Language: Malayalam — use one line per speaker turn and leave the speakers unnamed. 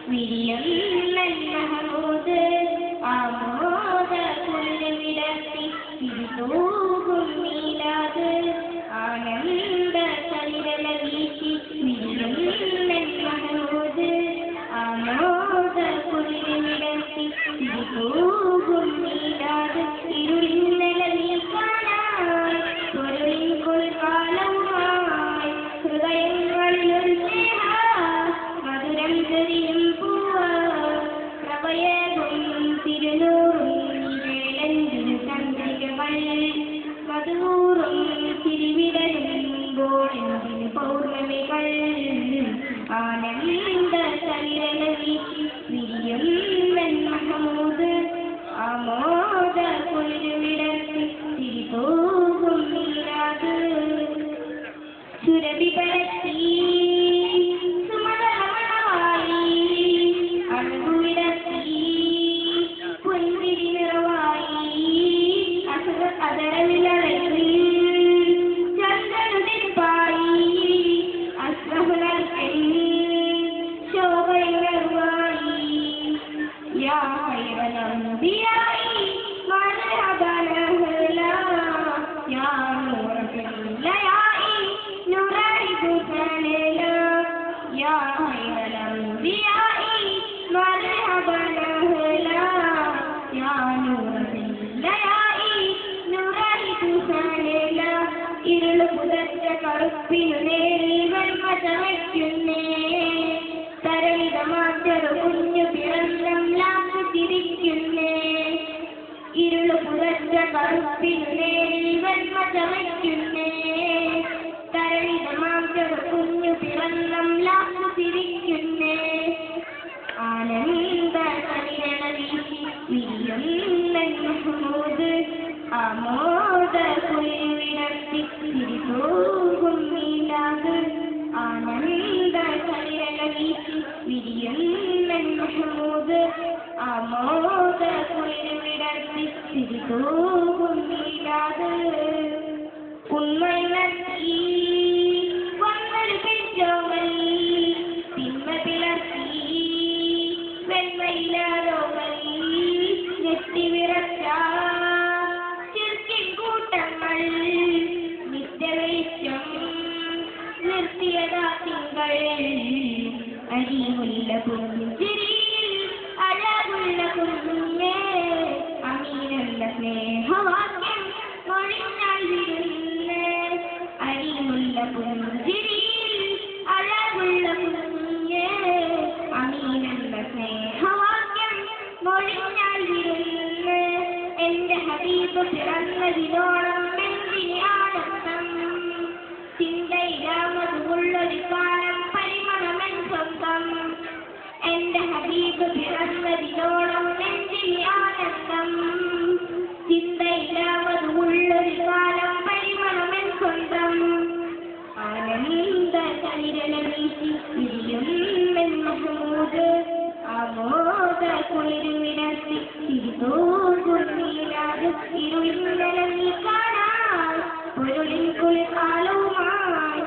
വിരിയുന്നൻ മഹമൂദ് ആമോദ കുളിരവിടത്തി തിരിതൂകും മീലാദ് ആനന്ദ കളിരല വീശി വിരിയുന്നൻ മഹമൂദ് ആമോദ കുളിരവിടത്തി തിരിതൂകും മീലാദ് ഇരുളിന്നല നീക്കാനായി പൊരുളിൻ കൊൽക്കാലവുമായി ഹൃദയങ്ങളിലൊരു സ്നേഹ മധുരം ചെറിയും പൂവ പ്രഭയേകും തിരുനൂറും വേലഞ്ചിന് ചന്ദ്രികകൾ മധുറും തിരുവിടരുമ്പോൾ എന്തിന് പൗർണമികൾ ആനന്ദ കളിരല വീശി വിരിയുന്നൻ മഹമൂദ് ആമോദ കുളിരുവിടത്തി തിരിതൂകും മീലാദ് സുരഭി പരത്തി സുമതമണമായി അഴകുവിടത്തി പുൻതിരി നിറവായി അതരവിലഴകിൽ ചന്ദ്രനുതിപ്പായി അസ്രഹുലർക്കൻ ശോഭയുണർവായി യാ ഹൈറനംബിയായി മർഹബന ഹലാ യാ നൂറഫില്ലയായി നുറൈദു സനലാ യാ ഹൈറനംബിയായി മർഹബന ഹലാ യാ നൂറഫില്ലയായി നുറൈദു സനലാ ഇരുളു പുതച്ച കറുപ്പിനു നേരിൽ വെണ്മ ചമയ്ക്കുന്നേ തരളിതമാറ്റൊരു കുഞ്ഞു പിറന്നംലാക്ക് ചിരിക്കുന്നേ ഇരുളു പുതച്ച കറുപ്പിനു നേരിൽ വെണ്മ ചമയ്ക്കുന്നേ തരളിതമാറ്റൊരു കുഞ്ഞു പിറന്നംലാക്ക് ചിരിക്കുന്നേ ആനന്ദ കളിരണ വീശി വിരിയുന്നൻ മഹമൂദ് ആമോദ കുളിർവിടത്തി തിരിതൂകും മീലാദ് ആനന്ദ കളിരണ വീശി വിരിയുന്നൻ മഹമൂദ് ആമോദ കുളിർവിടത്തി തിരിതൂകും മീലാദ് ഉന്മയത്തി വന്നൊരു പെഞ്ചോമൽ തിന്മ പിളർത്തി വെണ്മയിലാരോമൽ നെറ്റി വിറച്ച ചിർക്കിൻ കൂട്ടങ്ങൾ നിത്യവേശം നിർത്തിയതാ തിങ്കൾ അരിമുല്ല പുഞ്ചിരിയിൽ അഴകുള്ള കുഞ്ഞേ അമീനല്ല സ്നേഹവാക്യം മൊഴിഞ്ഞാൽ വിരുന്നേ അരിമുല്ല പുഞ്ചിരിയിൽ അഴകുള്ള കുഞ്ഞേ അമീനല്ല സ്നേഹവാക്യം മൊഴിഞ്ഞാൽ വിരുന്നേ എന്റെ ഹബീബ് പിറന്നതിനോളം എന്തിന് ആനന്ദം ചിന്തയിലാമതുള്ളൊരു കാലം പരിമണമെൻ സ്വന്തം എന്റെ ഹബീബ് പിറന്നതിനോളം എന്തിന് ആനന്ദം ചിന്തയിലാമതുള്ളൊരു കാലം പരിമണമെൻ സ്വന്തം ആനന്ദ കളിരല വീശി വിരിയുന്നൻ മഹമൂദ് ആമോദ കുളിരുവിടത്തി തിരിതൂകും മീലാദ് ഇരുളിന്നല നീ കാണാൻ പൊരുളിൻ കുളിർക്കാലവുമായി